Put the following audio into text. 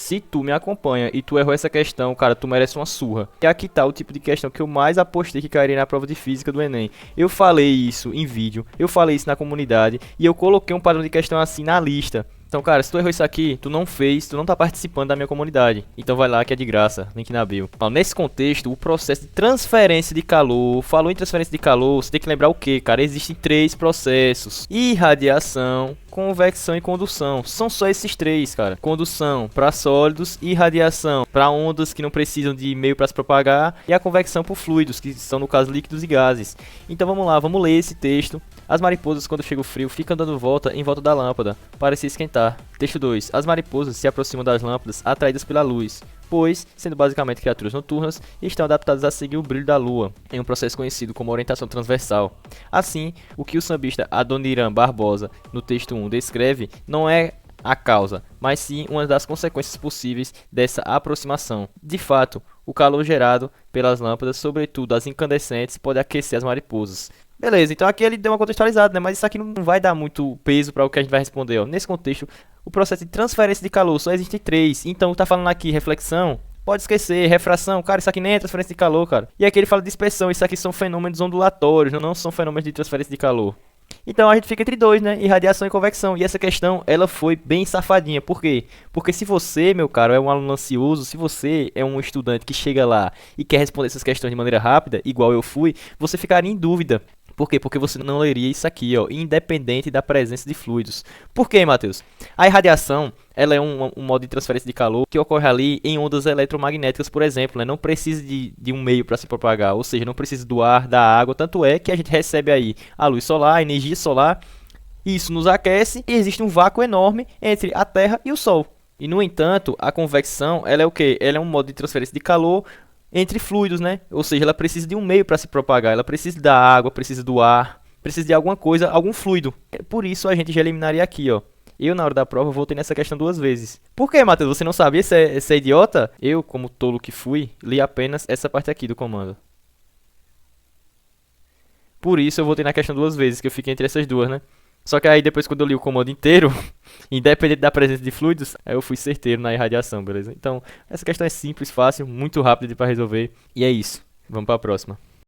Se tu me acompanha e tu errou essa questão, cara, tu merece uma surra. Que aqui tá o tipo de questão que eu mais apostei que cairia na prova de física do Enem. Eu falei isso em vídeo, eu falei isso na comunidade e eu coloquei um padrão de questão assim na lista. Então, cara, se tu errou isso aqui, tu não fez, tu não tá participando da minha comunidade. Então vai lá que é de graça, link na bio. Ó, nesse contexto, o processo de transferência de calor, falou em transferência de calor, você tem que lembrar o que, cara? Existem três processos: irradiação, convecção e condução. São só esses três, cara. Condução para sólidos, irradiação para ondas que não precisam de meio para se propagar e a convecção por fluidos, que são no caso líquidos e gases. Então vamos lá, vamos ler esse texto. As mariposas, quando chega o frio, ficam dando volta em volta da lâmpada para se esquentar. Texto 2. As mariposas se aproximam das lâmpadas atraídas pela luz, pois, sendo basicamente criaturas noturnas, estão adaptadas a seguir o brilho da lua, em um processo conhecido como orientação transversal. Assim, o que o sambista Adoniran Barbosa, no texto 1, descreve não é a causa, mas sim uma das consequências possíveis dessa aproximação. De fato, o calor gerado pelas lâmpadas, sobretudo as incandescentes, pode aquecer as mariposas. Beleza, então aqui ele deu uma contextualizada, né? Mas isso aqui não vai dar muito peso para o que a gente vai responder, ó. Nesse contexto, o processo de transferência de calor só existe três. Então, tá falando aqui reflexão, pode esquecer, refração, cara, isso aqui nem é transferência de calor, cara. E aqui ele fala de dispersão, isso aqui são fenômenos ondulatórios, não são fenômenos de transferência de calor. Então a gente fica entre dois, né? Irradiação e convecção. E essa questão, ela foi bem safadinha. Por quê? Porque se você, meu caro, é um aluno ansioso, se você é um estudante que chega lá e quer responder essas questões de maneira rápida, igual eu fui, você ficaria em dúvida. Por quê? Porque você não leria isso aqui, ó, independente da presença de fluidos. Por quê, Matheus? A irradiação, ela é um modo de transferência de calor que ocorre ali em ondas eletromagnéticas, por exemplo, né? Não precisa de um meio para se propagar, ou seja, não precisa do ar, da água, tanto é que a gente recebe aí a luz solar, a energia solar, isso nos aquece e existe um vácuo enorme entre a Terra e o Sol. E, no entanto, a convecção, ela é o quê? Ela é um modo de transferência de calor entre fluidos, né? Ou seja, ela precisa de um meio para se propagar, ela precisa da água, precisa do ar, precisa de alguma coisa, algum fluido. Por isso a gente já eliminaria aqui, ó. Eu, na hora da prova, voltei nessa questão duas vezes. Por que, Matheus? Você não sabia? Você é idiota? Eu, como tolo que fui, li apenas essa parte aqui do comando. Por isso eu voltei na questão duas vezes, que eu fiquei entre essas duas, né? Só que aí depois quando eu li o comando inteiro, independente da presença de fluidos, aí eu fui certeiro na irradiação, beleza? Então, essa questão é simples, fácil, muito rápida para resolver. E é isso. Vamos para a próxima.